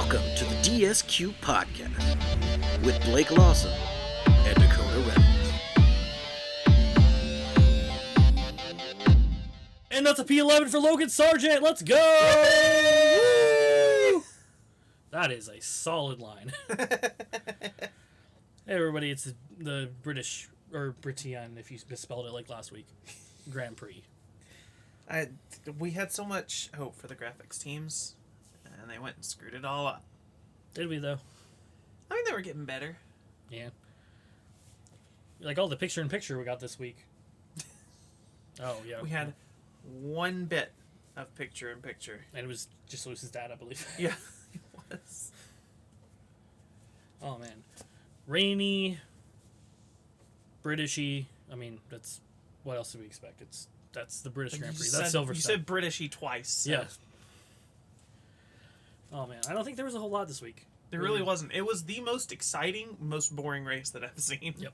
Welcome to the DSQ podcast with Blake Lawson and Dakota Reynolds. And that's a P11 for Logan Sargent. Let's go! Woo! That is a solid line. Hey everybody, it's the British, or Britain if you misspelled it like last week, Grand Prix. We had so much hope for the graphics teams, and they went and screwed it all up. Did we though? I mean, they were getting better. Yeah. Like all the picture-in-picture we got this week. Oh, yeah. We had one bit of picture-in-picture. And it was just Lewis's dad, I believe. Yeah, it was. Oh, man. Rainy, Britishy. I mean, that's... What else do we expect? That's the British Grand Prix. That's Silverstone. You said Britishy twice. So. Yeah. Oh, man. I don't think there was a whole lot this week. There really wasn't. It was the most exciting, most boring race that I've seen. Yep.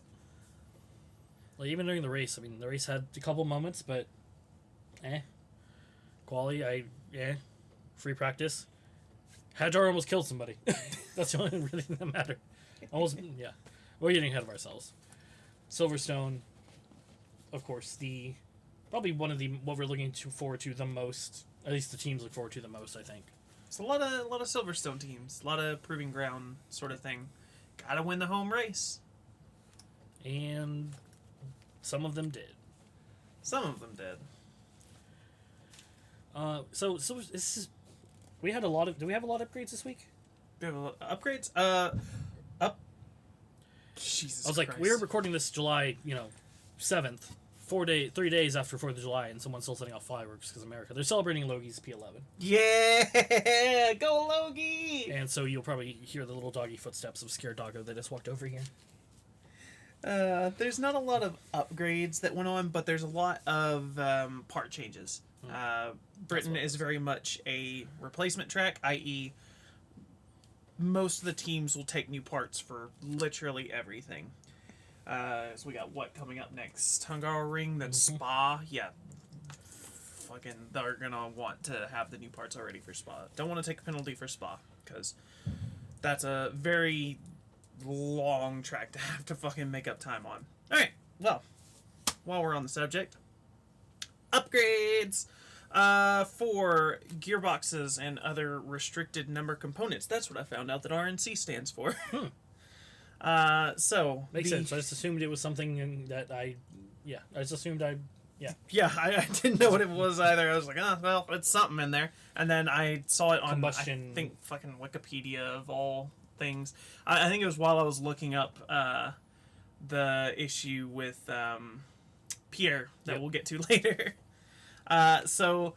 Like, even during the race, I mean, the race had a couple moments, but... Quali, free practice. Hadjar almost killed somebody. That's the only really thing that mattered. Almost, yeah. We're getting ahead of ourselves. Silverstone, of course, probably one of what we're looking forward to the most. At least the teams look forward to the most, I think. It's a lot of Silverstone teams, a lot of proving ground sort of thing. Gotta win the home race. And some of them did. Some of them did. So this is. We had a lot of. Do we have a lot of upgrades this week? Do we have a lot of upgrades? Jesus. I was like, Christ. we're recording this July, 7th, 3 days after 4th of July, and someone's still setting off fireworks because America. They're celebrating Logie's P11. Yeah, go Logie! And so you'll probably hear the little doggy footsteps of Scared Doggo that just walked over here. There's not a lot of upgrades that went on, but there's a lot of part changes. Britain is very much a replacement track, i.e., most of the teams will take new parts for literally everything. So we got what coming up next? Hungaroring, then Spa. Yeah, fucking they're gonna want to have the new parts already for Spa. Don't want to take a penalty for Spa because that's a very long track to have to fucking make up time on. All right, well, while we're on the subject, upgrades for gearboxes and other restricted number components. That's what I found out that RNC stands for. So makes sense. I just assumed it was something that I didn't know what it was either. I was like, oh, well, it's something in there. And then I saw it on, combustion. I think, fucking Wikipedia of all things. I think it was while I was looking up the issue with Pierre that we'll get to later. So,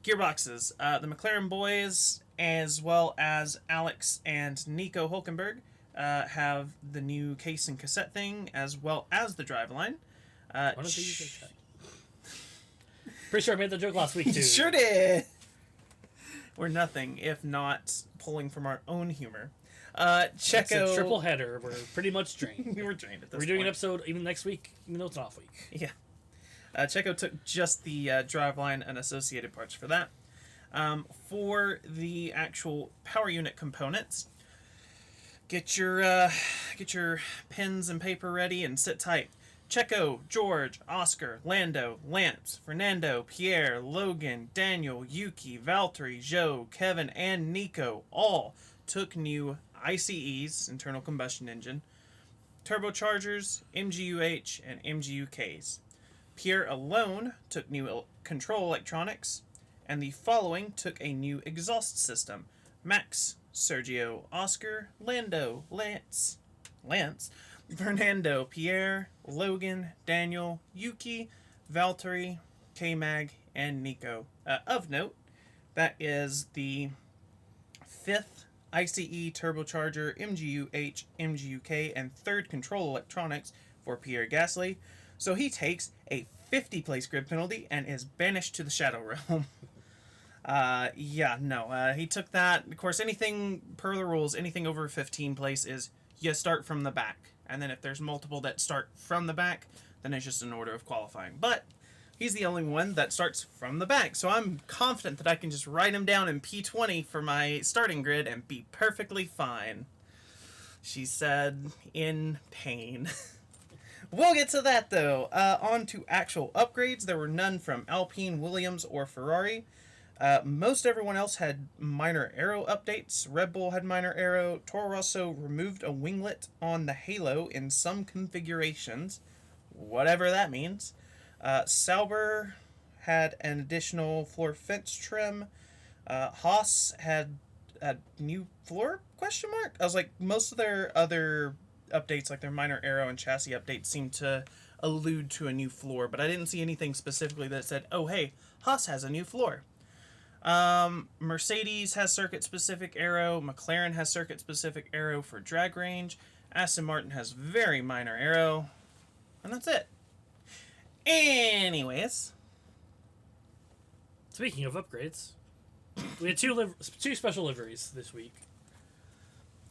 gearboxes. The McLaren boys, as well as Alex and Nico Hulkenberg, have the new case and cassette thing, as well as the driveline. Why don't they use that? Pretty sure I made the joke last week, too. Sure did! We're nothing if not pulling from our own humor. Checo... It's a triple header. We're pretty much drained. We're drained at this point. We're doing an episode even next week, even though it's an off week. Yeah. Checo took just the driveline and associated parts for that. For the actual power unit components, get your pens and paper ready and sit tight. Checo, George, Oscar, Lando, Lance, Fernando, Pierre, Logan, Daniel, Yuki, Valtteri, Joe, Kevin, and Nico all took new ICEs, internal combustion engine, turbochargers, MGUH, and MGUKs. Pierre alone took new control electronics, and the following took a new exhaust system. Max, Sergio, Oscar, Lando, Lance, Fernando, Pierre, Logan, Daniel, Yuki, Valtteri, K-Mag, and Nico. Of note, that is the 5th ICE turbocharger, MGUH, MGUK, and 3rd control electronics for Pierre Gasly. So he takes a 50-place grid penalty and is banished to the Shadow Realm. He took that. Of course, anything, per the rules, anything over 15 place is you start from the back. And then if there's multiple that start from the back, then it's just an order of qualifying. But He's the only one that starts from the back, so I'm confident that I can just write him down in P20 for my starting grid and be perfectly fine. She said, in pain. We'll get to that, though. On to actual upgrades. There were none from Alpine, Williams, or Ferrari. Most everyone else had minor aero updates. Red Bull had minor aero. Toro Rosso removed a winglet on the halo in some configurations, whatever that means. Sauber had an additional floor fence trim. Haas had a new floor, question mark? I was like, most of their other updates, like their minor aero and chassis updates, seem to allude to a new floor, but I didn't see anything specifically that said, oh hey, Haas has a new floor. Mercedes has circuit-specific aero. McLaren has circuit-specific aero for drag range. Aston Martin has very minor aero. And that's it. Anyways. Speaking of upgrades, we had two special liveries this week.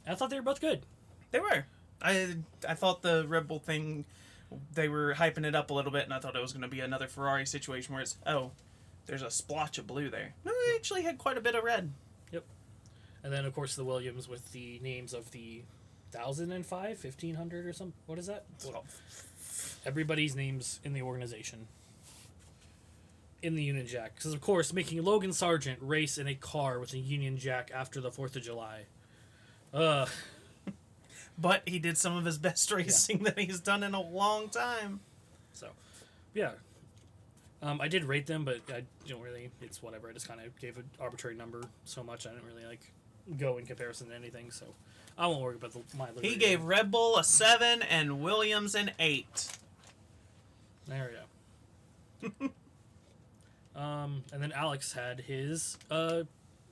I thought they were both good. They were. I thought the Red Bull thing, they were hyping it up a little bit, and I thought it was going to be another Ferrari situation where it's, oh, there's a splotch of blue there. No, it actually had quite a bit of red. Yep. And then, of course, the Williams with the names of the 1005, 1500 or something. What is that? Everybody's names in the organization. In the Union Jack. Because, of course, making Logan Sargent race in a car with a Union Jack after the 4th of July. But he did some of his best racing that he's done in a long time. So, yeah. I did rate them, but I don't really, it's whatever. I just kind of gave an arbitrary number so much I didn't really, go in comparison to anything, so I won't worry about my livery. He gave Red Bull a 7 and Williams an 8. There we go. And then Alex had his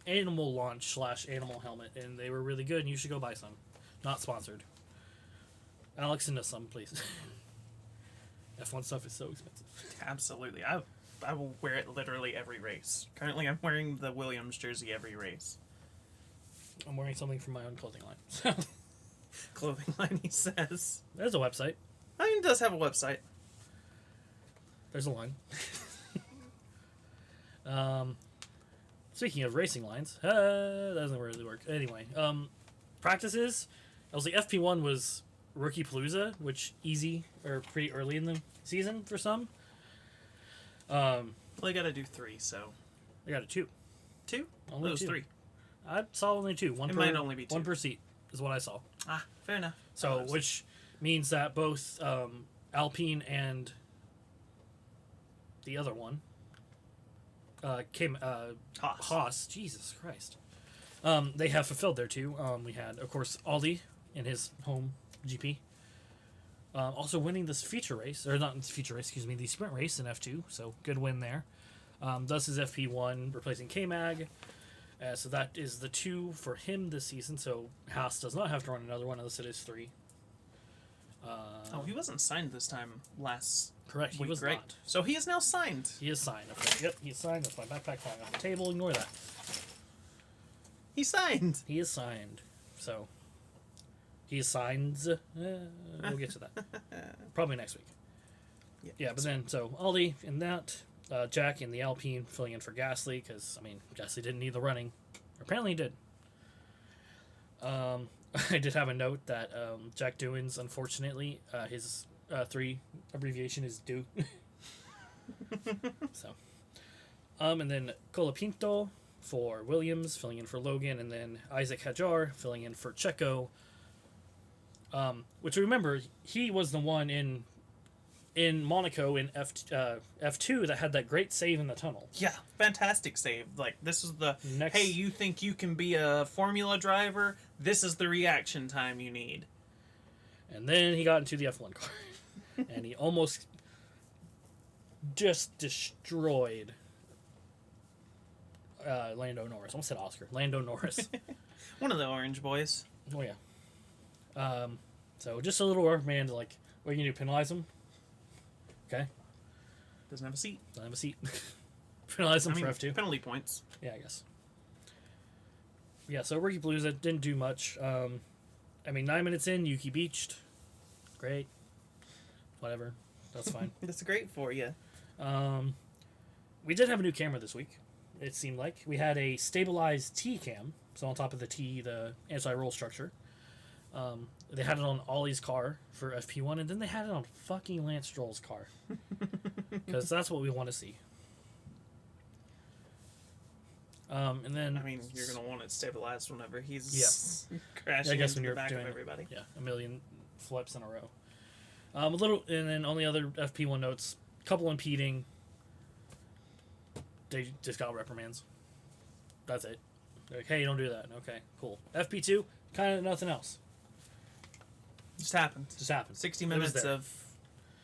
animal launch / animal helmet, and they were really good, and you should go buy some. Not sponsored. Alex, send us some, please. F1 stuff is so expensive. Absolutely. I will wear it literally every race. Currently, I'm wearing the Williams jersey every race. I'm wearing something from my own clothing line. Clothing line, he says. There's a website. I mean, it does have a website. There's a line. Speaking of racing lines, that doesn't really work. Anyway, practices. I was like, FP1 was Rookie Palooza, which easy or pretty early in the season for some. Well, I gotta do 3, so. I got a 2. 2? Only it was 2. 3. I saw only 2. It might only be 2. 1 per seat is what I saw. Ah, fair enough. So, which means that both Alpine and the other one Haas. Jesus Christ. They have fulfilled their 2. We had, of course, Aldi in his home GP. Also winning this feature race, or not feature race, excuse me, the sprint race in F2, so good win there. Does his FP1 replacing K-Mag. So that is the 2 for him this season, so Haas does not have to run another one unless it is 3. He wasn't signed this time last Correct, week, he was right? not. So he is now signed. He is signed. Okay. Yep, he is signed. That's my backpack falling off the table. Ignore that. He signed. He is signed. So, he is signed. We'll get to that. Probably next week. Yeah, but then, so, Aldi in that. Jack in the Alpine filling in for Gasly, because, Gasly didn't need the running. Apparently he did. I did have a note that Jack Doohan's, unfortunately, his 3 abbreviation is do. So, and then Colapinto for Williams, filling in for Logan, and then Isaac Hadjar filling in for Checo. Which, remember, he was the one in Monaco in F2 that had that great save in the tunnel. Yeah, fantastic save. Like, this is the, Next. hey, you think you can be a Formula driver? This is the reaction time you need. And then he got into the F1 car. And he almost just destroyed Lando Norris. Almost said Oscar. Lando Norris. One of the orange boys. Oh, yeah. So just a little reprimand, like, what are you going to do, penalize him? Okay. Doesn't have a seat. Doesn't have a seat. Penalize him for F2. Penalty points. Yeah, I guess. Yeah, so Rookie Palooza didn't do much. 9 minutes in, Yuki beached. Great. Whatever. That's fine. That's great for you. We did have a new camera this week. It seemed like we had a stabilized T cam, so on top of the T, the anti-roll structure. They had it on Ollie's car for FP1, and then they had it on fucking Lance Stroll's car, because that's what we want to see. And then I mean, you're gonna want it stabilized whenever he's crashing I guess into when the you're back doing of everybody. a million flips in a row. A little, and then only other FP1 notes: couple impeding. They just got reprimands. That's it. They're like, hey, don't do that. Okay, cool. FP2, kind of nothing else. Just happened. 60 minutes of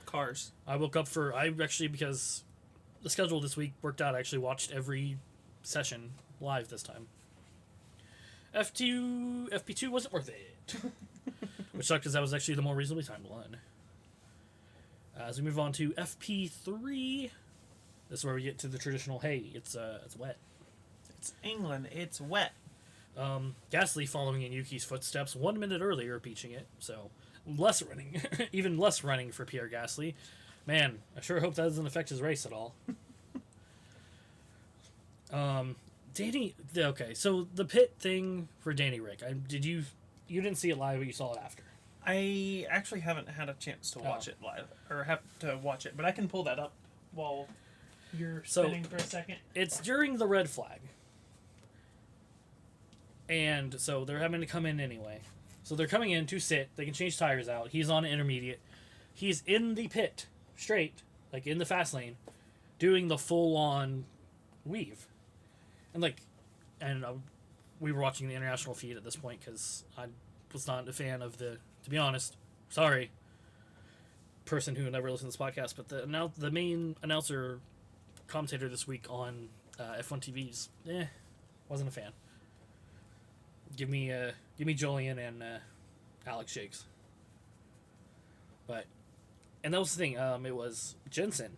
cars. I woke up because the schedule this week worked out. I actually watched every session live this time. FP2 wasn't worth it. Which sucked because that was actually the more reasonably timed one. As we move on to FP3, this is where we get to the traditional, hey, it's wet. It's England. It's wet. Gasly following in Yuki's footsteps 1 minute earlier, beaching it. So less running, even less running for Pierre Gasly. Man, I sure hope that doesn't affect his race at all. Danny. Okay, so the pit thing for Danny Rick. You didn't see it live, but you saw it after. I actually haven't had a chance to watch it live, or have to watch it, but I can pull that up while you're spinning for a second. It's during the red flag. And so they're having to come in anyway. So they're coming in to sit. They can change tires out. He's on intermediate. He's in the pit, straight, like in the fast lane, doing the full-on weave. And we were watching the international feed at this point because I was not a fan of to be honest, sorry, person who never listened to this podcast, but the main announcer commentator this week on F1 TV's, wasn't a fan. Give me Julian and Alex Shakes. And that was the thing. It was Jensen.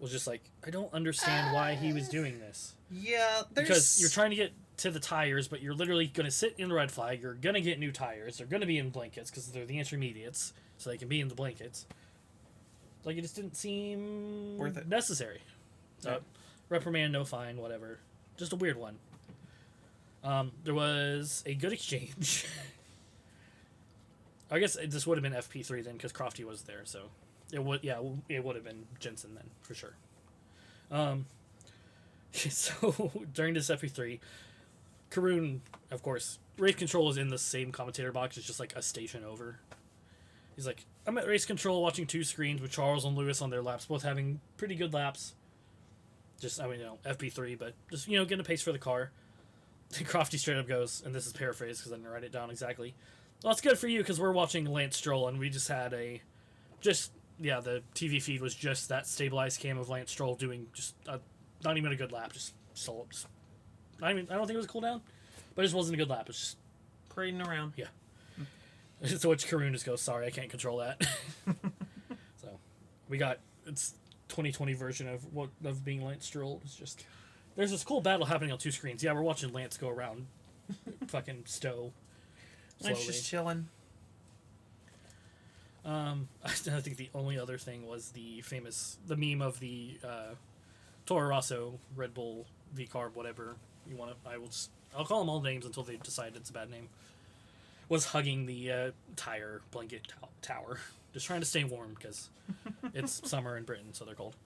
Was just like, I don't understand why he was doing this. Yeah, because you're trying to get to the tires, but you're literally going to sit in the red flag. You're going to get new tires. They're going to be in blankets because they're the intermediates, so they can be in the blankets. Like, it just didn't seem worth it. Necessary. So, reprimand, no fine, whatever. Just a weird one. There was a good exchange. I guess this would have been FP3 then, because Crofty was there, so it would have been Jensen then for sure. So during this FP3, Karun, of course, race control is in the same commentator box. It's just like a station over. He's like, I'm at race control watching two screens with Charles and Lewis on their laps, both having pretty good laps. FP3, but just, getting a pace for the car. And Crofty straight up goes, and this is paraphrased because I didn't write it down exactly. Well, it's good for you because we're watching Lance Stroll, and we just had the TV feed was just that stabilized cam of Lance Stroll doing just not even a good lap, just I don't think it was a cool down, but it just wasn't a good lap. It's just parading around. Yeah. So which Karun just goes, sorry, I can't control that. So we got it's 2020 version of being Lance Stroll. It's just there's this cool battle happening on two screens. Yeah, we're watching Lance go around fucking Stowe. Lance just chilling. I think the only other thing was the meme of the Toro Rosso Red Bull V Carb, whatever you want to. I'll call them all names until they decide it's a bad name. Was hugging the tire blanket tower, just trying to stay warm because it's summer in Britain, so they're cold.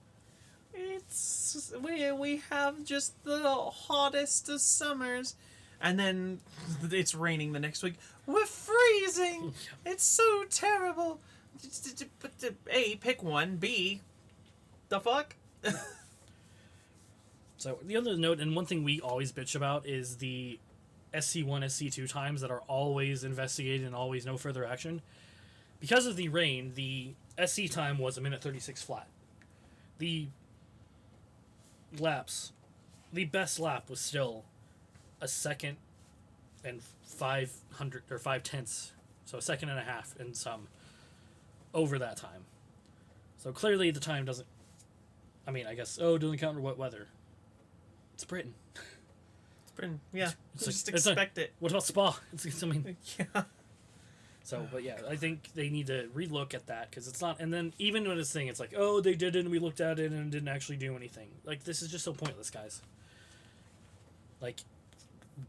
We have just the hottest of summers, and then it's raining the next week. We're freezing. It's so terrible. A, pick one. B, the fuck. So the other note, and one thing we always bitch about, is the SC1, SC2 times that are always investigated and always no further action. Because of the rain, the SC time was 1:36 flat. The best lap was still a second and 500 or 5/10, so a second and a half and some over that time. So clearly the time doesn't. I mean, I guess it doesn't count for wet weather. It's Britain. Britain, yeah. It's just expect it. What about Spa? Yeah. So, but yeah, I think they need to relook at that because it's not. And then even when it's saying it's like, oh, they did it and we looked at it and it didn't actually do anything. Like, this is just so pointless, guys. Like,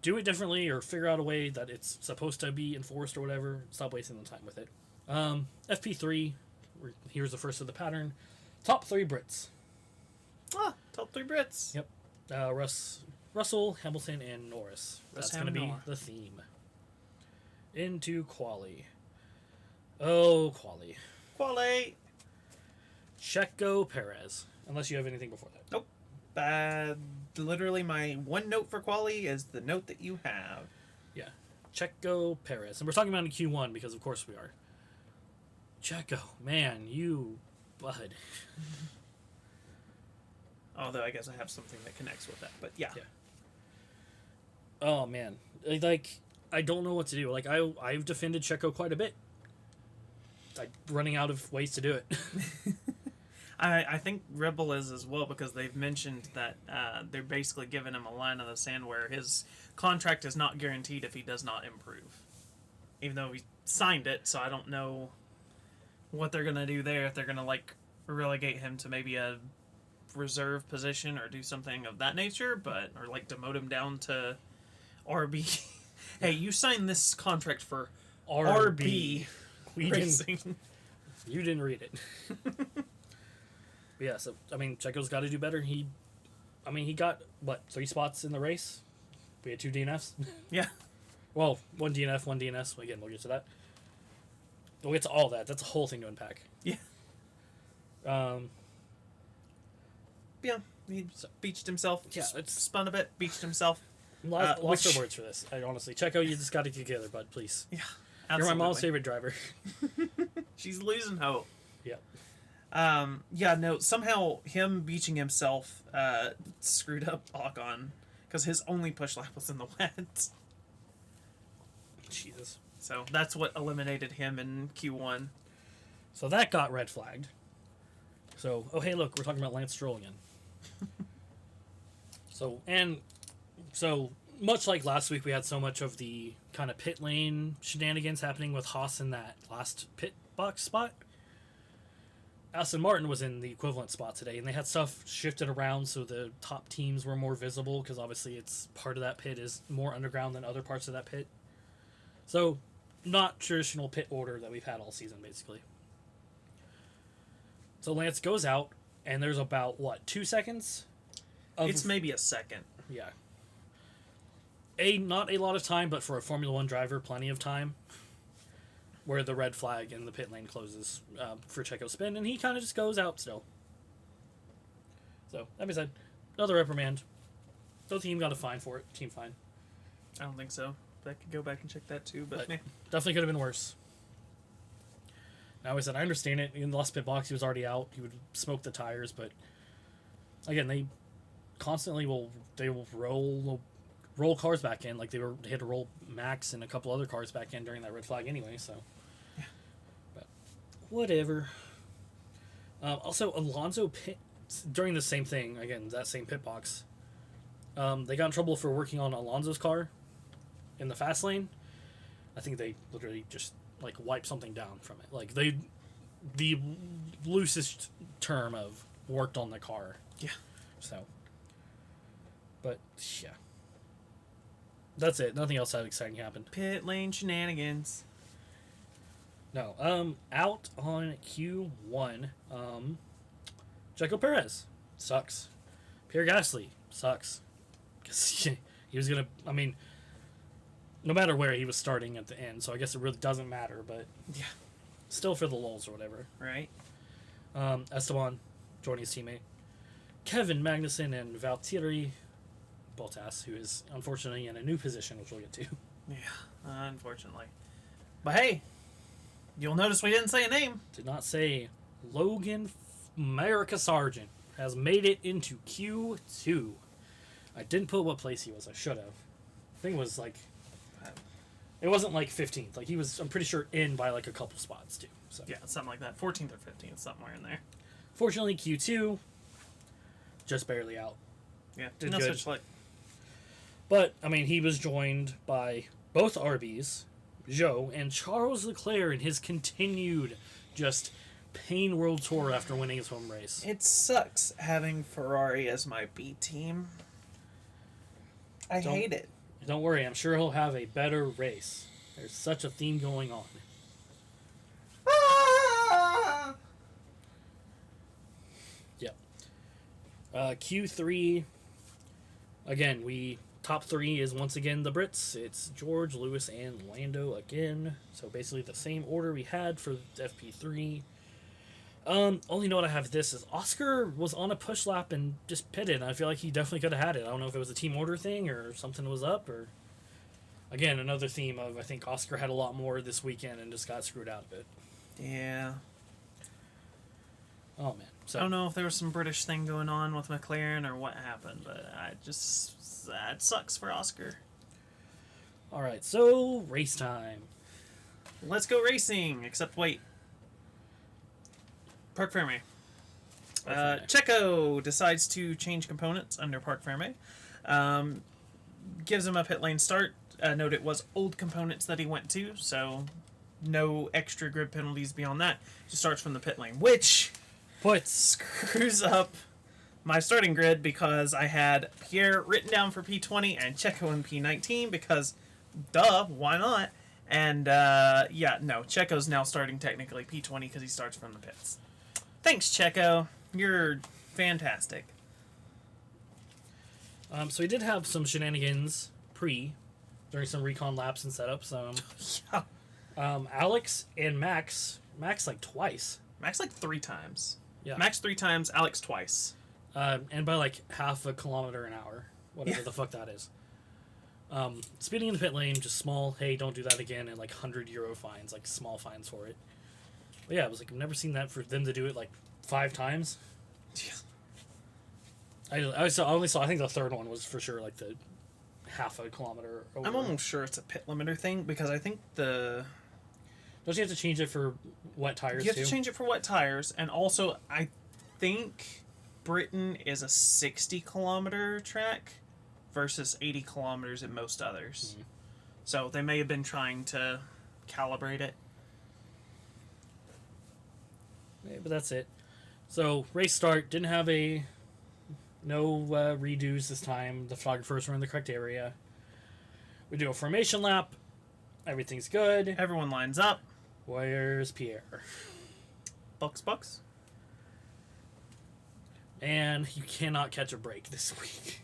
do it differently or figure out a way that it's supposed to be enforced or whatever. Stop wasting the time with it. FP3, here's the first of the pattern. Top 3 Brits. Top 3 Brits. Yep. Russell, Hamilton, and Norris. That's going to be the theme. Into quali. Oh, quali. Quali. Checo, Perez. Unless you have anything before that. Nope. Literally, my one note for quali is the note that you have. Yeah. Checo, Perez. And we're talking about in Q1 because, of course, we are. Checo, man, you bud. Although I guess I have something that connects with that, but yeah. Oh man, like I don't know what to do. Like I've defended Checo quite a bit. I'm running out of ways to do it. I think Rebel is as well because they've mentioned that they're basically giving him a line in the sand where his contract is not guaranteed if he does not improve. Even though he signed it, so I don't know what they're gonna do there. If they're gonna like relegate him to maybe a reserve position or do something of that nature, or like demote him down to RB. Hey, you signed this contract for RB Racing. You didn't read it. Yeah, so I mean, Checo's got to do better. He got what 3 spots in the race. We had 2 DNFs. Yeah. Well, 1 DNF, 1 DNS. Again, we'll get to that. We'll get to all that. That's a whole thing to unpack. Yeah. Yeah, he beached himself. Yeah, spun a bit, beached himself. Lost of words for this. I honestly, Checo, you just got to get together, bud, please. Yeah, absolutely. You're my mom's favorite driver. She's losing hope. Yeah. Yeah. No. Somehow him beaching himself screwed up Ocon because his only push lap was in the wet. Jesus. So that's what eliminated him in Q1. So that got red flagged. So, oh hey, look, we're talking about Lance Stroll again. So much like last week, we had so much of the kind of pit lane shenanigans happening with Haas in that last pit box spot. Aston Martin was in the equivalent spot today, and they had stuff shifted around so the top teams were more visible because obviously it's part of that pit is more underground than other parts of that pit. So, not traditional pit order that we've had all season, basically. So Lance goes out, and there's about, 2 seconds? It's maybe a second. Yeah. Not a lot of time, but for a Formula 1 driver, plenty of time. Where the red flag in the pit lane closes for Checo's spin, and he kind of just goes out still. So, that being said, another reprimand. The team got a fine for it. Team fine. I don't think so. I could go back and check that too, but definitely could have been worse. Now, I said, I understand it. In the last pit box, he was already out. He would smoke the tires, but again, they constantly will roll cars back in. Like they had to roll Max and a couple other cars back in during that red flag anyway. So, yeah. But whatever. Also, Alonso pit during the same thing again. That same pit box. They got in trouble for working on Alonso's car in the fast lane. I think they literally just wipe something down from it. Like the loosest term of worked on the car. Yeah. So. But yeah. That's it. Nothing else that exciting happened. Pit lane shenanigans. No. Out on Q1. Checo Perez sucks. Pierre Gasly sucks. Because he was gonna. I mean. No matter where he was starting at the end, so I guess it really doesn't matter, but yeah, still for the lulz or whatever. Right. Esteban joining his teammate. Kevin Magnussen and Valtteri Bottas, who is unfortunately in a new position, which we'll get to. Yeah, unfortunately. But hey, you'll notice we didn't say a name. Did not say Logan America Sargent has made it into Q2. I didn't put what place he was. I should have. I think it was it wasn't 15th. He was, I'm pretty sure, in by a couple spots too. So yeah, something like that. 14th or 15th, somewhere in there. Fortunately, Q2, just barely out. Yeah, did good. But I mean, he was joined by both RBs, Zhou, and Charles Leclerc in his continued just pain world tour after winning his home race. It sucks having Ferrari as my B team. I hate it. Don't worry, I'm sure he'll have a better race. There's such a theme going on. Ah! Yep. Q3. Again, top 3 is once again the Brits. It's George, Lewis, and Lando again. So basically the same order we had for FP3. Only note I have this is Oscar was on a push lap and just pitted. I feel like he definitely could have had it. I don't know if it was a team order thing or something was up, or again another theme of I think Oscar had a lot more this weekend and just got screwed out of it. Yeah. Oh man. So I don't know if there was some British thing going on with McLaren or what happened, but that sucks for Oscar. all right, so race time. Let's go racing. Except wait. Parc Ferme. Checo decides to change components under Parc Ferme. Gives him a pit lane start. Note it was old components that he went to, so no extra grid penalties beyond that. Just starts from the pit lane, which screws up my starting grid because I had Pierre written down for P20 and Checo in P19 because, duh, why not? And, Checo's now starting technically P20 because he starts from the pits. Thanks, Checo. You're fantastic. So he did have some shenanigans during some recon laps and setups. Yeah. Alex and Max like twice. Max like 3 times. Yeah. Max 3 times, Alex twice. And by like half a kilometer an hour, whatever the fuck that is. Speeding in the pit lane, just small, hey, don't do that again, and like €100 fines, like small fines for it. But yeah, it was like, I've never seen that for them to do it like 5 times. Yeah. I only saw, I think the third one was for sure like the half a kilometer over. I'm almost sure it's a pit limiter thing because I think Don't you have to change it for wet tires you have too? to change it for wet tires, and also I think Britain is a 60 kilometer track versus 80 kilometers in most others. Mm-hmm. So they may have been trying to calibrate it. Yeah, but that's it. So race start, didn't have no redos this time. The photographers were in the correct area. We do a formation lap. Everything's good. Everyone lines up. Where's Pierre? Bucks. And you cannot catch a break this week.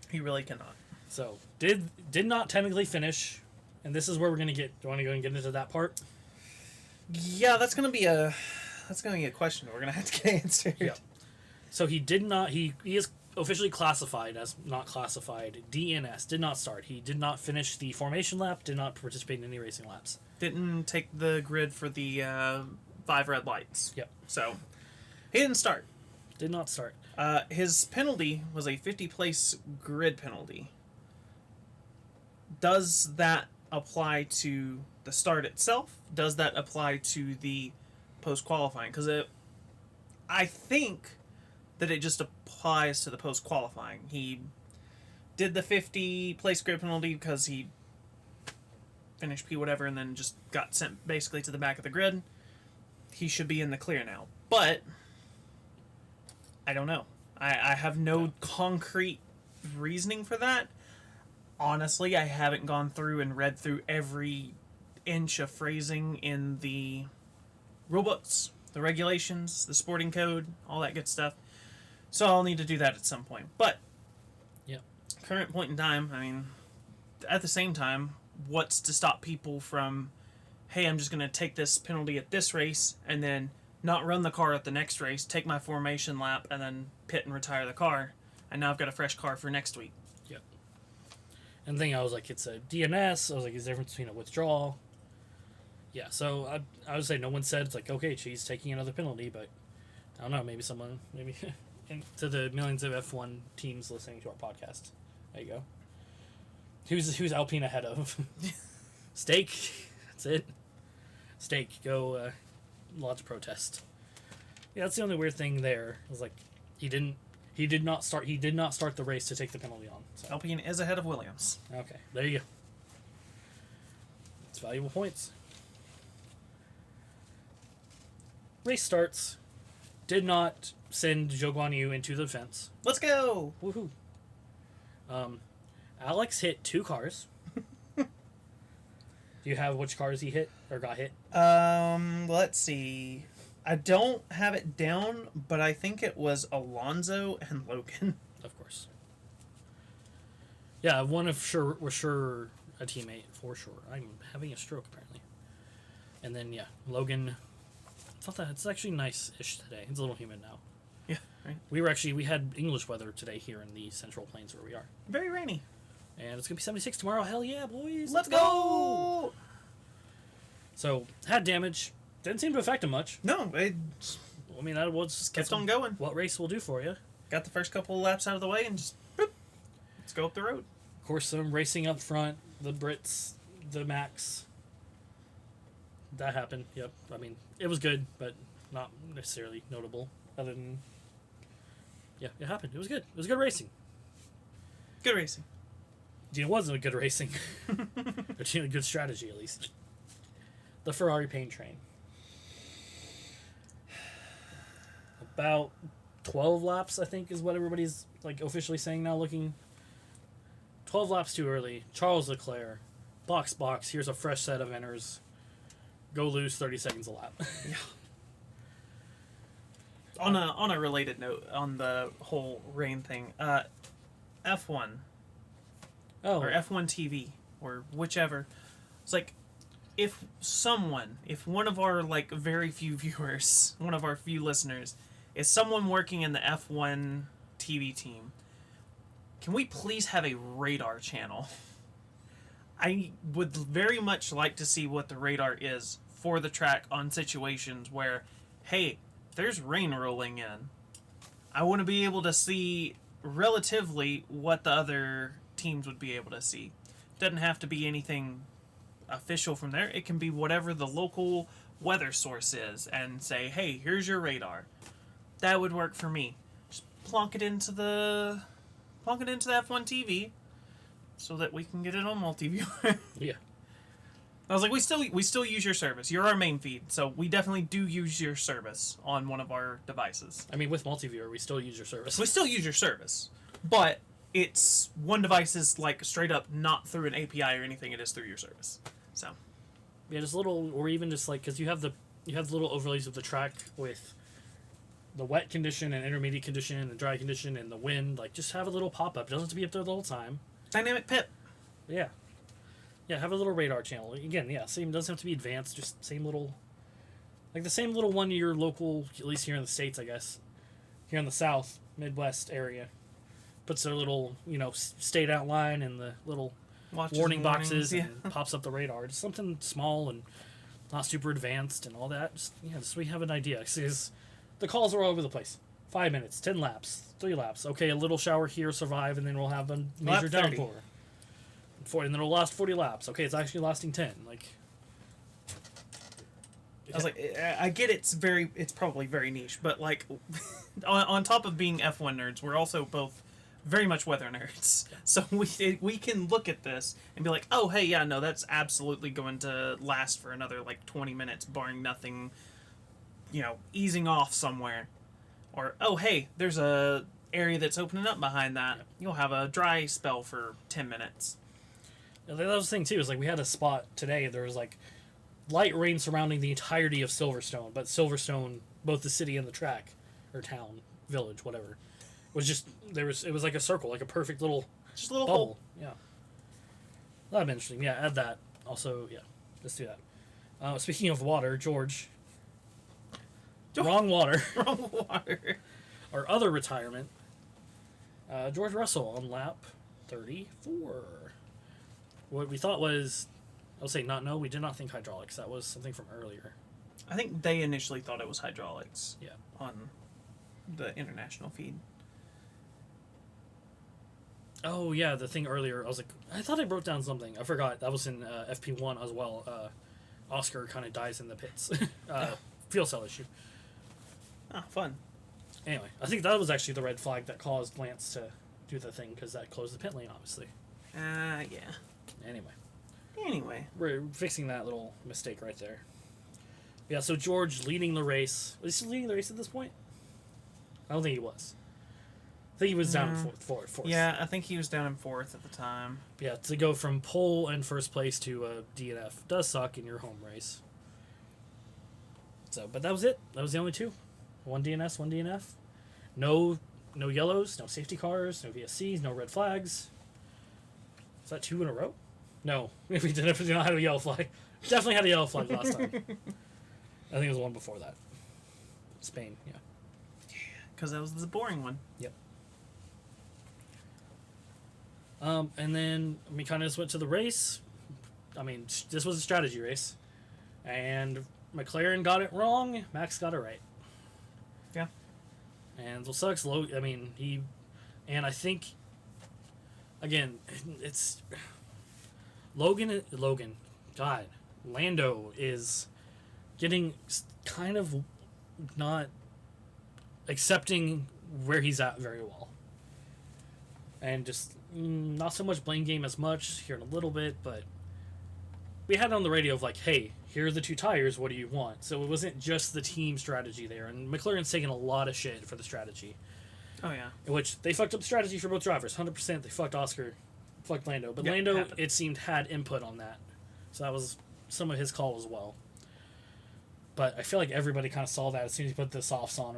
He really cannot. So did not technically finish, and this is where we're gonna get. Do you want to go and get into that part? Yeah, that's gonna be a question we're gonna have to get answered. Yeah. So he did not. He is officially classified as not classified. DNS did not start. He did not finish the formation lap. Did not participate in any racing laps. Didn't take the grid for the 5 red lights. Yep. So he didn't start. Did not start. His penalty was a 50-place grid penalty. Does that apply to the start itself? Does that apply to the post-qualifying? Because I think that it just applies to the post-qualifying. He did the 50-place grid penalty because he finished P whatever and then just got sent basically to the back of the grid. He should be in the clear now. But I don't know. I have no concrete reasoning for that. Honestly, I haven't gone through and read through every inch of phrasing in the rulebooks, the regulations, the sporting code, all that good stuff. So I'll need to do that at some point. But yeah, current point in time, I mean, at the same time, what's to stop people from, hey, I'm just going to take this penalty at this race and then not run the car at the next race, take my formation lap, and then pit and retire the car, and now I've got a fresh car for next week. Yep. And the thing, I was like, it's a DNS. I was like, is the difference between a withdrawal? Yeah, so I would say no one said, it's like, okay, she's taking another penalty, but I don't know, maybe and to the millions of F1 teams listening to our podcast. There you go. Who's Alpine ahead of? Steak. That's it. Steak. Go lodge a protest. Yeah, that's the only weird thing there. It was like he did not start the race to take the penalty on. So. Alpine is ahead of Williams. Okay, there you go. valuable points. Race starts. Did not send Zhou Guanyu into the fence. Let's go! Woohoo. Alex hit 2 cars. Do you have which cars he hit or got hit? Let's see. I don't have it down, but I think it was Alonso and Logan. Of course. Yeah, one of sure was sure a teammate for sure. I'm having a stroke apparently. And then yeah, Logan. I thought that it's actually nice-ish today. It's a little humid now. Yeah, right. We had English weather today here in the Central Plains where we are, Very rainy. and it's gonna be 76 tomorrow. Hell yeah, boys! Let's go! So had damage. Didn't seem to affect him much. No, it I mean, that was just kept on going. What race will do for you? Got the first couple of laps out of the way and just boop, let's go up the road. Of course, some racing up front. The Brits, the Max. That happened. Yep. I mean, it was good, but not necessarily notable. Other than, yeah, it happened. It was good. It was good racing. Good racing. It wasn't a good racing. But a good strategy at least. The Ferrari paint train. About 12 laps, I think, is what everybody's like officially saying now. Looking 12 laps too early. Charles Leclerc, box. Here's a fresh set of enters. Go lose 30 seconds a lap. Yeah. On a related note, on the whole rain thing, F1 Oh, or F1 TV or whichever, it's like if one of our like very few viewers, one of our few listeners, is someone working in the F1 TV team, can we please have a radar channel? I would very much like to see what the radar is for the track on situations where, hey, there's rain rolling in. I want to be able to see relatively what the other teams would be able to see. Doesn't have to be anything official from there. It can be whatever the local weather source is and say, hey, here's your radar. That would work for me. Just plonk it into the F1 TV so that we can get it on multi-viewer. yeah. I was like, we still use your service. You're our main feed, so we definitely do use your service on one of our devices. I mean, with multi-viewer, we still use your service. We still use your service, but it's one device is like straight up not through an API or anything. It is through your service. So Yeah, just little, or even just like, because you have the little overlays of the track with the wet condition and intermediate condition and dry condition and the wind. Like, just have a little pop up. It doesn't have to be up there the whole time. dynamic pit. Yeah. Yeah, have a little radar channel. Again, yeah, same, doesn't have to be advanced, just same little, like the same little one your local, at least here in the States, I guess, here in the South, Midwest area, puts their little, state outline and the little Watches warning warnings, boxes yeah. and pops up the radar. Just something small and not super advanced and all that. Just so we have an idea. Because the calls are all over the place. 5 minutes, 10 laps, 3 laps. Okay, a little shower here, survive, and then we'll have a major Lap 30. downpour. And then it'll last 40 laps. Okay, it's actually lasting 10. Like, I was like, I get it's probably very niche, but like, on top of being F1 nerds, we're also both very much weather nerds. So we can look at this and be like, oh, hey, yeah, no, that's absolutely going to last for another like 20 minutes, barring nothing, easing off somewhere. Or, oh, hey, there's a area that's opening up behind that. You'll have a dry spell for 10 minutes. that was the thing too. Is like we had a spot today. There was like light rain surrounding the entirety of Silverstone, but Silverstone, both the city and the track, or town, village, whatever, was just it was like a circle, like a perfect little Just a little bubble. hole. Yeah, that'd be interesting. Yeah, add that. Also, yeah, let's do that. Speaking of water, George. Wrong water. Wrong water. Our other retirement. George Russell on lap 34. What we thought was, we did not think hydraulics. That was something from earlier. I think they initially thought it was hydraulics. Yeah. On the international feed. Oh, yeah, the thing earlier. I was like, I thought I wrote down something. I forgot. That was in FP1 as well. Oscar kind of dies in the pits. Fuel cell issue. Ah, fun. Anyway, I think that was actually the red flag that caused Lance to do the thing, because that closed the pit lane, obviously. Yeah. Anyway. Anyway. We're fixing that little mistake right there. Yeah, so George leading the race. Was he leading the race at this point? I don't think he was. I think he was down in fourth. Yeah, I think he was down in fourth at the time. Yeah, to go from pole and first place to DNF does suck in your home race. So, but that was it. That was the only two. One DNS, one DNF. No yellows, no safety cars, no VSCs, no red flags. Is that 2 in a row? No, if we did not have a yellow flag. Definitely had a yellow flag last time. I think it was the one before that. Spain, yeah. Because that was the boring one. Yep. And then we kind of just went to the race. I mean, this was a strategy race. And McLaren got it wrong. Max got it right. Yeah. And what sucks, I think, again, it's... Logan, God, Lando is getting kind of not accepting where he's at very well. And just not so much blame game as much here in a little bit, but we had it on the radio of like, hey, here are the 2 tires, what do you want? So it wasn't just the team strategy there, and McLaren's taking a lot of shit for the strategy. Oh, yeah. In which they fucked up the strategy for both drivers. 100% they fucked Oscar, fucked Lando. But Lando, it seemed, had input on that. So that was some of his call as well. But I feel like everybody kind of saw that as soon as he put the softs on,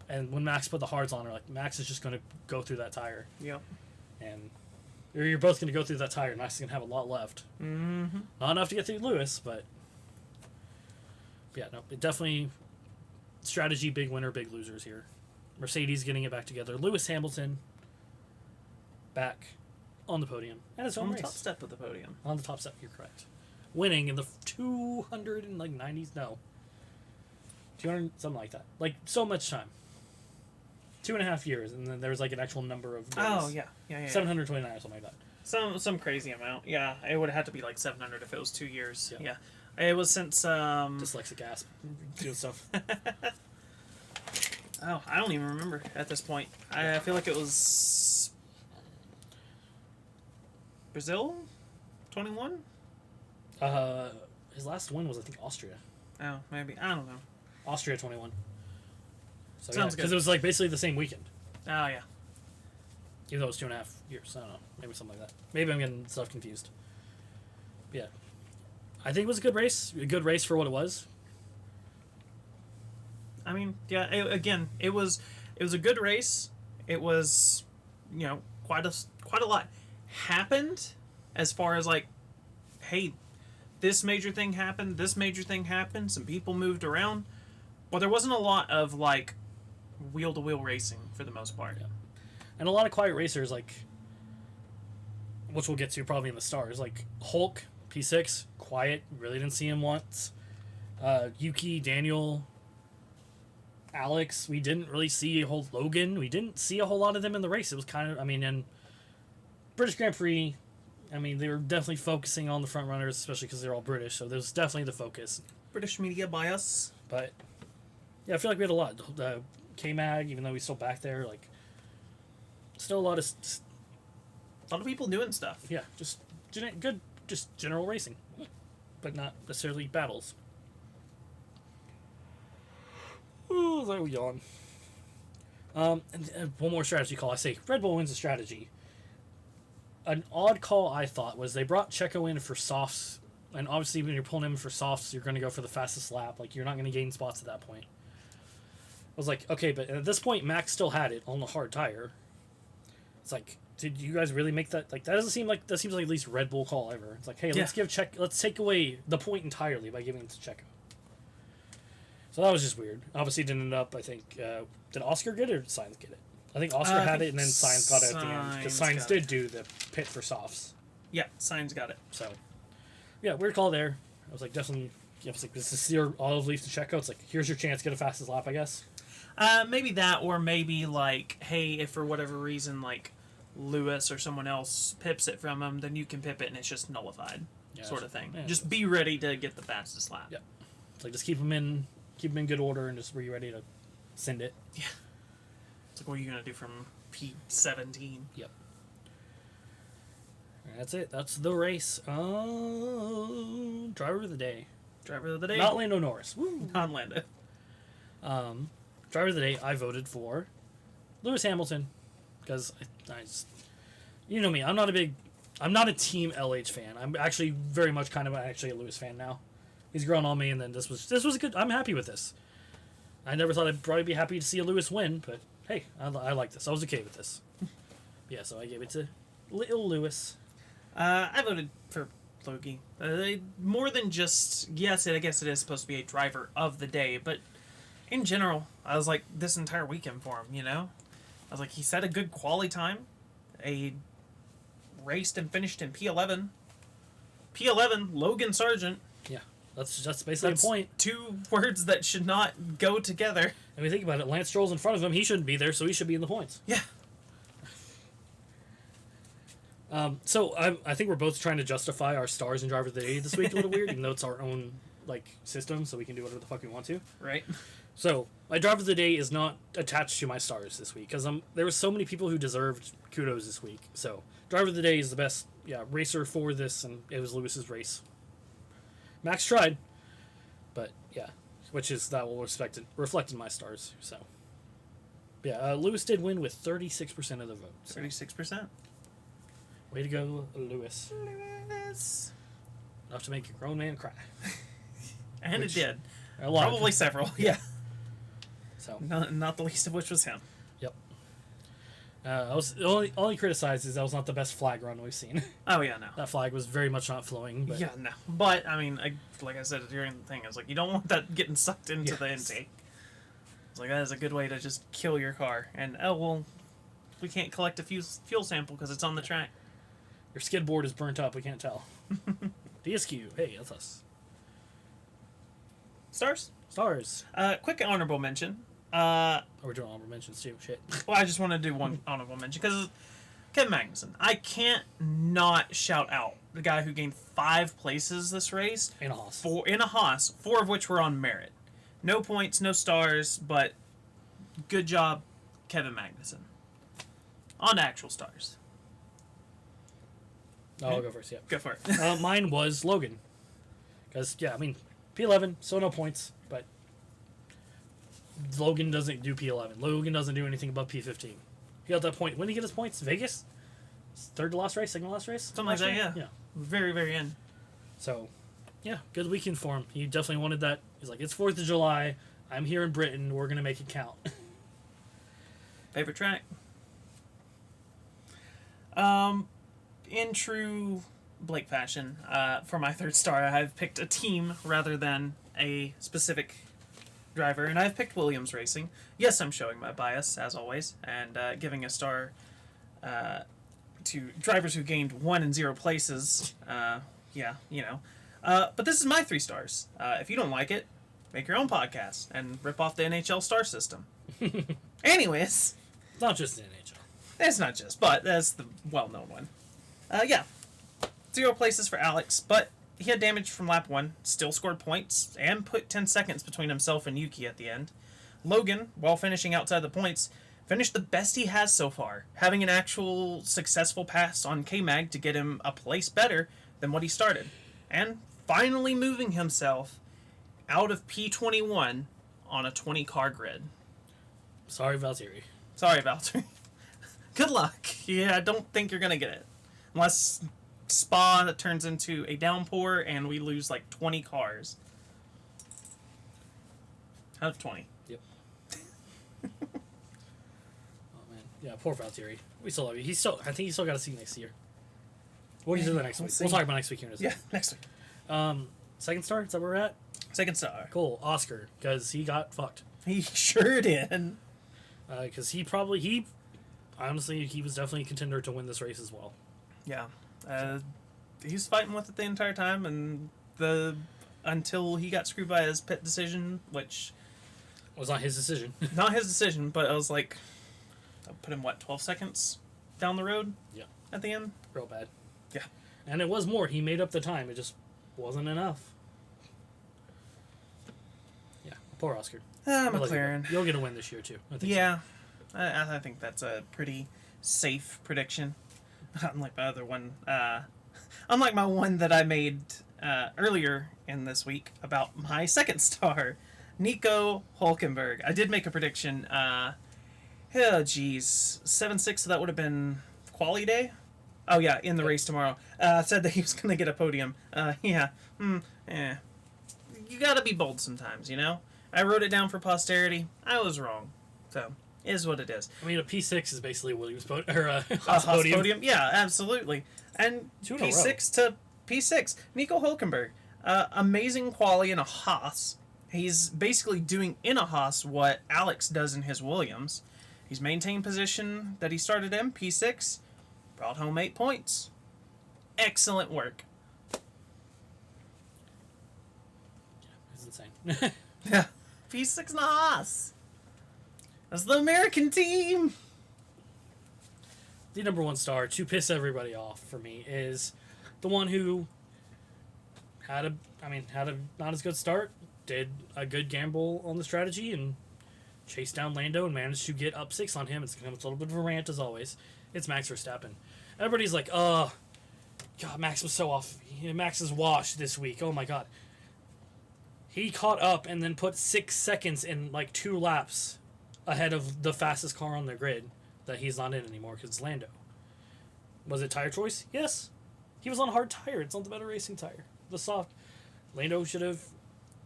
and when Max put the hards on, Max is just going to go through that tire. Yep. And you're both going to go through that tire. Max is going to have a lot left. Mm-hmm. Not enough to get through Lewis, but yeah, no, it definitely strategy, big winner, big losers here. Mercedes getting it back together. Lewis Hamilton back on the podium and his own on the race. top step of the podium. On the top step, you're correct. Winning in the 290s, no, 200, something like that. Like so much time. 2.5 years, and then there was like an actual number of days. Oh yeah. 729 or something like that. Some crazy amount. Yeah, it would have had to be like 700 if it was 2 years. Yeah. It was since dyslexic ass doing stuff. Oh, I don't even remember at this point. I feel like it was Brazil, 21. His last win was I think Austria. Oh, maybe, I don't know. Austria 21. So, Sounds good. Because it was like basically the same weekend. Oh yeah. Even though it was 2.5 years. I don't know. Maybe something like that. Maybe I'm getting stuff confused. Yeah. I think it was a good race. A good race for what it was. I mean, yeah. It was a good race. It was, quite a lot happened, as far as like, hey, this major thing happened. This major thing happened. Some people moved around, but there wasn't a lot of like wheel to wheel racing for the most part. Yeah. And a lot of quiet racers, like, which we'll get to probably in the stars, like Hulk, P6, quiet, really didn't see him once. Yuki, Daniel, Alex, we didn't really see a whole Logan. We didn't see a whole lot of them in the race. It was kind of, and British Grand Prix, they were definitely focusing on the front runners, especially because they're all British, so there was definitely the focus. British media bias. But, yeah, I feel like we had a lot. K-Mag, even though he's still back there, like, still a lot of people doing stuff. Yeah, just good, just general racing, but not necessarily battles. Ooh, there we yawn. And one more strategy call. I say Red Bull wins a strategy. An odd call I thought was they brought Checo in for softs, and obviously when you're pulling him for softs, you're going to go for the fastest lap. Like, you're not going to gain spots at that point. I was like, okay, but at this point, Max still had it on the hard tire. It's like, did you guys really make that? Like, that seems like at least Red Bull call ever. It's like, hey, let's take away the point entirely by giving it to Checo. So that was just weird. Obviously, it didn't end up. I think did Oscar get it or did Sainz get it? I think Oscar had it, and then Sainz got it at the end because Sainz did do the pit for softs. Yeah, Sainz got it. So, yeah, weird call there. I was like, definitely. I was like, this is your olive leaf to Checo. It's like, here's your chance, get a fastest lap, I guess. Maybe that, or maybe like, hey, if for whatever reason like Lewis or someone else pips it from him, then you can pip it and it's just nullified, sort of thing. Yeah, just be ready to get the fastest lap. Yeah, it's like just keep them in good order and just be ready to send it. Yeah. It's like, what are you gonna do from P17? Yep. That's it. That's the race. Driver of the day. Driver of the day. Not Lando Norris. Woo. Non Lando. Driver of the day, I voted for Lewis Hamilton. Because I just... You know me, I'm not a Team LH fan. I'm actually very much kind of actually a Lewis fan now. He's grown on me, and then this was a good... I'm happy with this. I never thought I'd probably be happy to see a Lewis win, but hey, I like this. I was okay with this. Yeah, so I gave it to little Lewis. I voted for Logie. More than just... Yes, I guess it is supposed to be a driver of the day, but in general, I was like, this entire weekend for him, you know? I was like, he set a good quality time. Raced and finished in P11. P11, Logan Sargent. Yeah, that's basically the point. Two words that should not go together. And we think about it, Lance Stroll's in front of him. He shouldn't be there, so he should be in the points. Yeah. So I think we're both trying to justify our stars and driver of the day this week a little weird, even though it's our own system, so we can do whatever the fuck we want to. Right. So my driver of the day is not attached to my stars this week because there were so many people who deserved kudos this week. So driver of the day is the best racer for this, and it was Lewis's race. Max tried, but yeah, that will reflect in my stars. So yeah, Lewis did win with 36% of the vote. 36%. Way to go, Lewis. Lewis. Enough to make a grown man cry. And it did. Probably several. Yeah. So not the least of which was him. Yep. I was only criticized is that was not the best flag run we've seen. Oh yeah, no. That flag was very much not flowing. But... Yeah, no. But I mean, like I said during the thing, I was like, you don't want that getting sucked into the intake. It's like that is a good way to just kill your car. And we can't collect a fuel sample because it's on the track. Your skid board is burnt up. We can't tell. DSQ. Hey, that's us. Stars. Quick honorable mention. We're doing honorable mentions too. Shit. Well, I just want to do one honorable mention because Kevin Magnussen. I can't not shout out the guy who gained 5 places this race In a Haas. 4 of which were on merit. No points, no stars, but good job, Kevin Magnussen. On to actual stars. I'll go first. Yeah. Go for it. Mine was Logan. Because P11, so no points, but Logan doesn't do P11. Logan doesn't do anything above P15. He got that point. When did he get his points? Vegas? Third to last race? Second to last race? Something like that, yeah. Very, very end. So, yeah, good weekend for him. He definitely wanted that. He's like, it's 4th of July. I'm here in Britain. We're going to make it count. Favorite track? In true Blake fashion, for my 3rd star, I've picked a team rather than a specific driver, and I've picked Williams Racing. Yes, I'm showing my bias, as always, and giving a star to drivers who gained 1 and 0 places. But this is my 3 stars. If you don't like it, make your own podcast and rip off the NHL star system. Anyways. It's not just the NHL. It's not just, but that's the well-known one. 0 places for Alex, but he had damage from lap 1, still scored points, and put 10 seconds between himself and Yuki at the end. Logan, while finishing outside the points, finished the best he has so far, having an actual successful pass on K-Mag to get him a place better than what he started, and finally moving himself out of P21 on a 20-car grid. Sorry, Valtteri. Good luck. Yeah, I don't think you're going to get it. Unless Spa turns into a downpour and we lose like 20 cars. Out of 20. Yep. Oh, man. Yeah, poor Valtteri. We still love you. I think he's still got to see next year. What do you do the next week? We'll talk about next week here in a second. Yeah, next week. Second star? Is that where we're at? Second star. Cool. Oscar, because he got fucked. He sure did. Because honestly, he was definitely a contender to win this race as well. Yeah. He's fighting with it the entire time, and until he got screwed by his pit decision, which was not his decision. Not his decision, but I was like, I put him 12 seconds down the road. Yeah. At the end. Real bad. Yeah. And it was more. He made up the time. It just wasn't enough. Yeah. Poor Oscar. McLaren. You'll get a win this year too. I think so. I think that's a pretty safe prediction. unlike my other one, unlike my one that I made earlier in this week about my second star, Nico Hulkenberg. I did make a prediction. Oh, geez. 7-6, so that would have been quali day? Oh, yeah, in the race tomorrow. Said that he was going to get a podium. Yeah. You gotta be bold sometimes, you know? I wrote it down for posterity. I was wrong. So, is what it is. I mean, a P6 is basically Williams Haas podium. Yeah, absolutely. And P6 to P6. Nico Hulkenberg. Amazing quali in a Haas. He's basically doing in a Haas what Alex does in his Williams. He's maintained position that he started in, P6. Brought home 8 points. Excellent work. It's insane. Yeah. P6 and a Haas. That's the American team. The number one star, to piss everybody off for me, is the one who had a not as good start, did a good gamble on the strategy, and chased down Lando and managed to get up 6 on him. It's a little bit of a rant as always. It's Max Verstappen. Everybody's like, God, Max was so off. Max is washed this week. Oh my God. He caught up and then put 6 seconds in like 2 laps ahead of the fastest car on the grid that he's not in anymore because it's Lando. Was it tire choice? Yes. He was on a hard tire. It's not the better racing tire. The soft. Lando should have,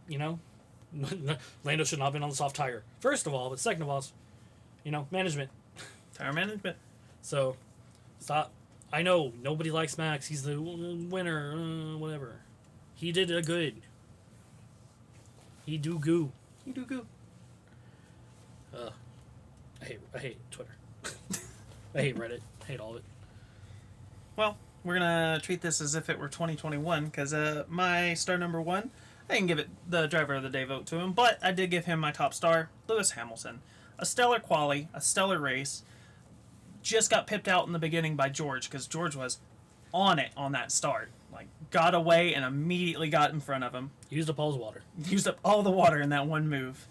Lando should not have been on the soft tire. First of all, but second of all, management. Tire management. So, stop. I know nobody likes Max. He's the winner. Whatever. He did a good. He do goo. He do goo. I hate Twitter. I hate Reddit. I hate all of it. Well, we're gonna treat this as if it were 2021 because my star number 1, I didn't give it the driver of the day vote to him, but I did give him my top star, Lewis Hamilton. A stellar quali, a stellar race. Just got pipped out in the beginning by George because George was on it on that start. Like, got away and immediately got in front of him. Used up all his water. Used up all the water in that one move.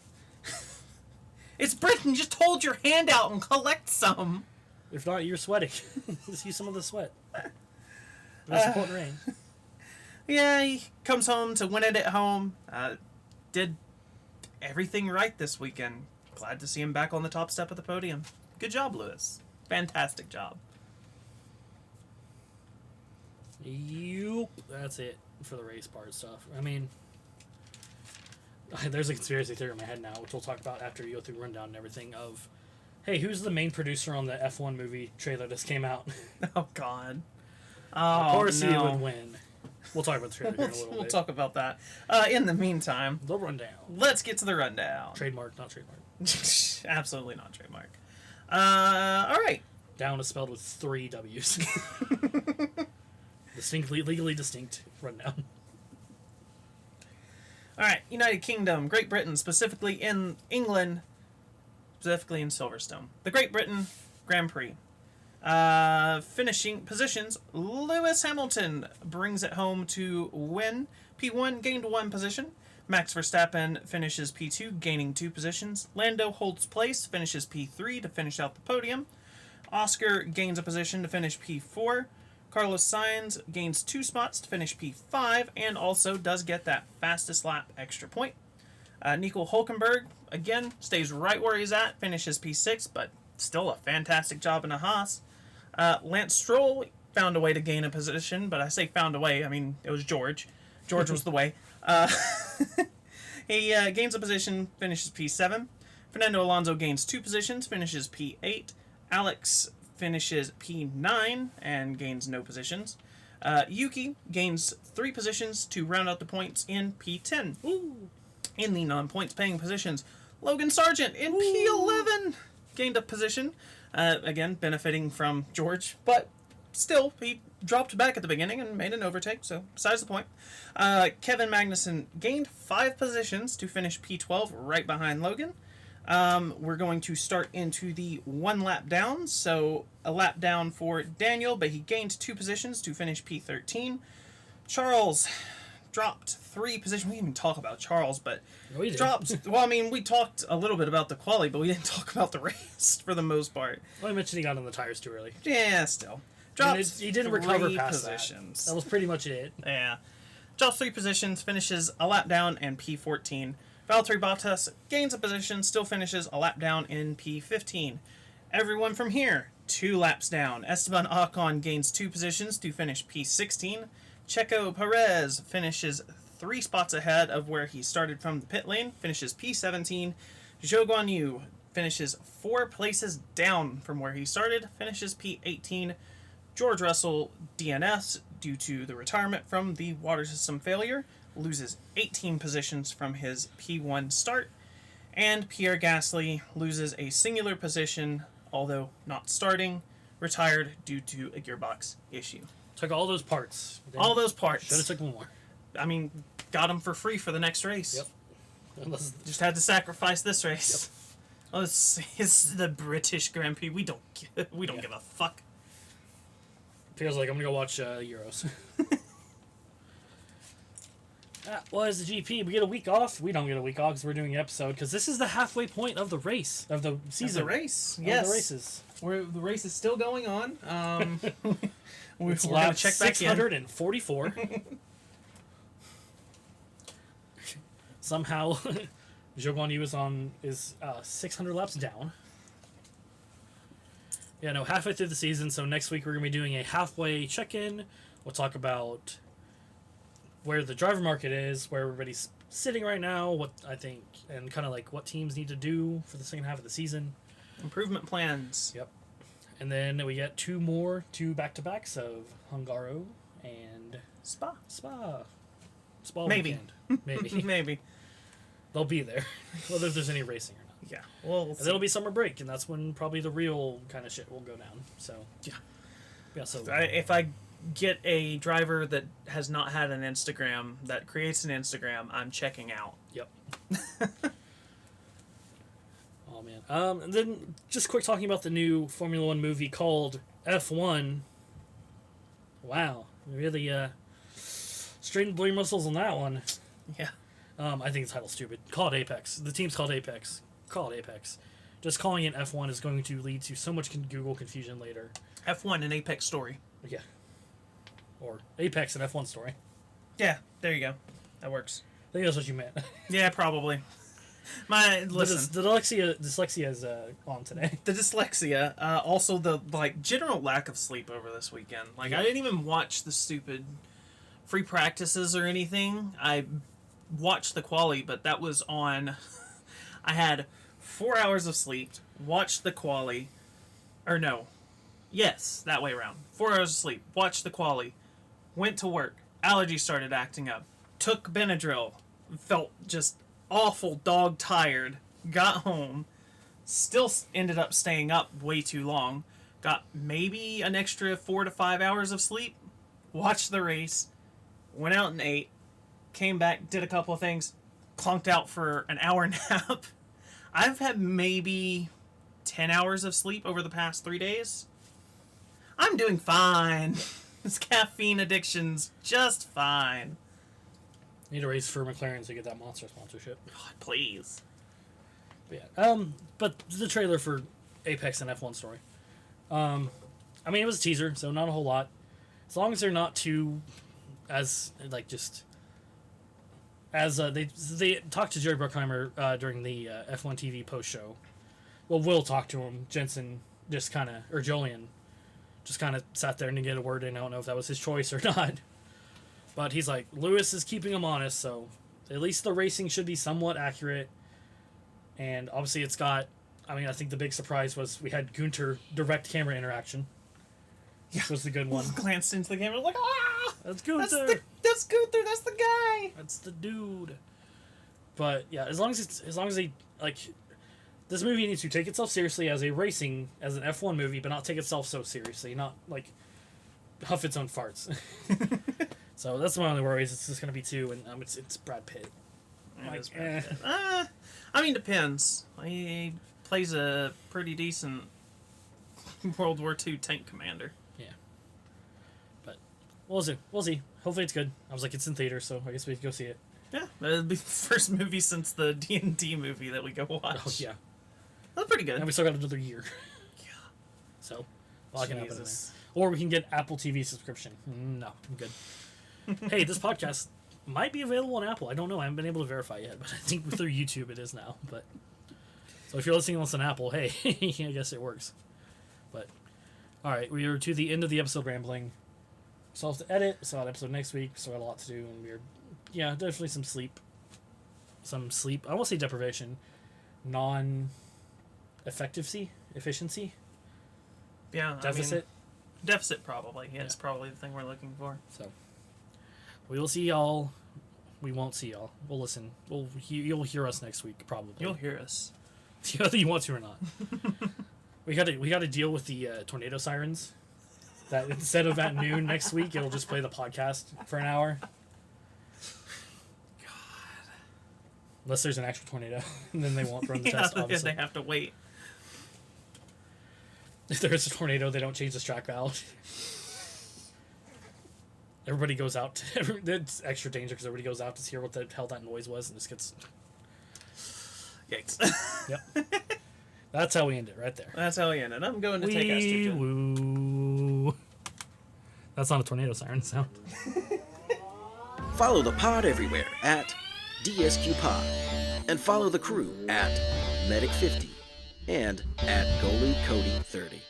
It's Britain, just hold your hand out and collect some. If not, you're sweating. Just use some of the sweat. It's supporting rain. Yeah, he comes home to win it at home. Did everything right this weekend. Glad to see him back on the top step of the podium. Good job, Lewis. Fantastic job. Yup. That's it for the race part stuff. I mean, there's a conspiracy theory in my head now, which we'll talk about after you go through rundown and everything of, hey, who's the main producer on the F1 movie trailer that just came out? Oh, God. Of course no. he would win. We'll talk about the trailer here in a little bit. We'll talk about that. In the meantime, The rundown. let's get to the rundown. Trademark, not trademark. Absolutely not trademark. All right. Down is spelled with 3 W's. Distinctly, legally distinct rundown. All right. United Kingdom, Great Britain, specifically in England, specifically in Silverstone. The Great Britain Grand Prix. Finishing positions, Lewis Hamilton brings it home to win. P1 gained 1 position. Max Verstappen finishes P2, gaining 2 positions. Lando holds place, finishes P3 to finish out the podium. Oscar gains a position to finish P4. Carlos Sainz gains 2 spots to finish P5 and also does get that fastest lap extra point. Nico Hulkenberg, again, stays right where he's at, finishes P6, but still a fantastic job in a Haas. Lance Stroll found a way to gain a position, but I say found a way, I mean, it was George. George was the way. He gains a position, finishes P7. Fernando Alonso gains 2 positions, finishes P8. Alex finishes P9 and gains no positions. Yuki gains 3 positions to round out the points in P10. Ooh. In the non-points paying positions, Logan Sargent in P11 gained a position. Again, benefiting from George, but still, he dropped back at the beginning and made an overtake, so besides the point. Kevin Magnussen gained 5 positions to finish P12 right behind Logan. We're going to start into the 1 lap down, so a lap down for Daniel, but he gained 2 positions to finish P13. Charles dropped 3 positions. We didn't even talk about Charles, but We did. dropped. Well, I mean, we talked a little bit about the quali, but we didn't talk about the race for the most part. Well, I mentioned he got on the tires too early. Yeah, still. Drops he didn't recover 3 past positions. That was pretty much it. Yeah. Drops 3 positions, finishes a lap down in P14. Valtteri Bottas gains a position, still finishes a lap down in P15. Everyone from here, 2 laps down. Esteban Ocon gains 2 positions to finish P16. Checo Perez finishes 3 spots ahead of where he started from the pit lane, finishes P17. Zhou Guanyu finishes 4 places down from where he started, finishes P18. George Russell DNS due to the retirement from the water system failure, loses 18 positions from his P1 start, and Pierre Gasly loses a singular position, although not starting, retired due to a gearbox issue. Took all those parts. All those parts. Should have took more. I mean, got them for free for the next race. Yep. Unless, Just had to sacrifice this race. Yep. Oh, it's the British Grand Prix. We don't give a fuck. feels like I'm gonna go watch Euros. That was the GP. We get a week off. We don't get a week off because we're doing an episode. Because this is the halfway point of the race of the season. Of the race, of yes. the races. The race is still going on. We're It's gonna lap check back in. 644. Somehow, Zhou Guanyu is 600 laps down. Yeah, no, halfway through the season. So next week we're gonna be doing a halfway check-in. We'll talk about where the driver market is, where everybody's sitting right now, what I think, and kind of like what teams need to do for the second half of the season. Improvement plans. Yep. And then we get two back-to-backs of Hungaro and Spa. Spa Maybe. weekend. Maybe. Maybe. They'll be there, whether there's any racing or not. Yeah. Well, And then it'll be summer break, and that's when probably the real kind of shit will go down. So yeah. So if I get a driver that has not had an Instagram that creates an Instagram, I'm checking out. Yep. Oh man. And then just quick talking about the new Formula One movie called F1. Wow, really straightened blue muscles on that one. Yeah. I think the title's stupid. Call it Apex. The team's called Apex. Call it Apex. Just calling it F1 is going to lead to so much Google confusion later. F1 and Apex story. Yeah. Or Apex and F1 story. Yeah, there you go. That works. I think that's what you meant. Yeah, probably. Listen. The dyslexia is on today. The dyslexia, also the general lack of sleep over this weekend. I didn't even watch the stupid free practices or anything. I watched the quali, but that was on. I had 4 hours of sleep. Watched the quali, or no, yes, that way around. 4 hours of sleep. Watched the quali. Went to work. Allergies started acting up. Took Benadryl. Felt just awful dog tired. Got home. Still ended up staying up way too long. Got maybe an extra 4 to 5 hours of sleep. Watched the race. Went out and ate. Came back, did a couple of things. Clunked out for an hour nap. I've had maybe 10 hours of sleep over the past 3 days. I'm doing fine. This caffeine addiction's just fine. Need to race for McLaren to get that Monster sponsorship. God, please. But yeah. But the trailer for Apex and F1 story. I mean, it was a teaser, so not a whole lot. As long as they're not too, they talked to Jerry Bruckheimer during the F1 TV post show. Well, Will talked to him. Jensen Jolien just kind of sat there and didn't get a word in. I don't know if that was his choice or not. But he's like, Lewis is keeping him honest, so at least the racing should be somewhat accurate. And obviously it's got, I think the big surprise was we had Gunter direct camera interaction. Which was the good one. Glanced into the camera like, ah! That's Gunter! That's Gunter, that's the guy! That's the dude. But yeah, as long as they, this movie needs to take itself seriously as an F1 movie, but not take itself so seriously, not, huff its own farts. So that's my only worries. It's just going to be 2, and it's Brad Pitt. Depends. He plays a pretty decent World War II tank commander. Yeah. But we'll see. Hopefully it's good. I was like, it's in theater, so I guess we can go see it. Yeah, it'll be the first movie since the D&D movie that we go watch. Oh, yeah. That's pretty good. And we still got another year. Yeah. So, a lot can happen in there. Or we can get Apple TV subscription. No, I'm good. Hey, this podcast might be available on Apple. I don't know. I haven't been able to verify yet, but I think through YouTube it is now. But so if you're listening to this on Apple, hey, I guess it works. But all right, we are to the end of the episode rambling. So I'll have to edit. So an episode next week. So I got a lot to do, and definitely some sleep. I won't say deprivation, efficiency. Yeah, Deficit. Deficit probably. Yeah, it's probably the thing we're looking for. So we will see y'all. We won't see y'all. We'll listen. You'll hear us next week probably. You'll hear us, whether you want to or not. we got to deal with the tornado sirens. That instead of at noon next week, it'll just play the podcast for an hour. God. Unless there's an actual tornado, and then they won't run the test. Obviously, they have to wait. If there's a tornado, they don't change the track valve. Everybody goes out. It's extra danger because everybody goes out to hear what the hell that noise was, and this gets. Yikes. Yep. That's how we end it, right there. That's how we end it. I'm going to take estrogen. Woo. That's not a tornado siren sound. Follow the pod everywhere at DSQ Pod, and follow the crew at Medic50 and at GoaluCody30.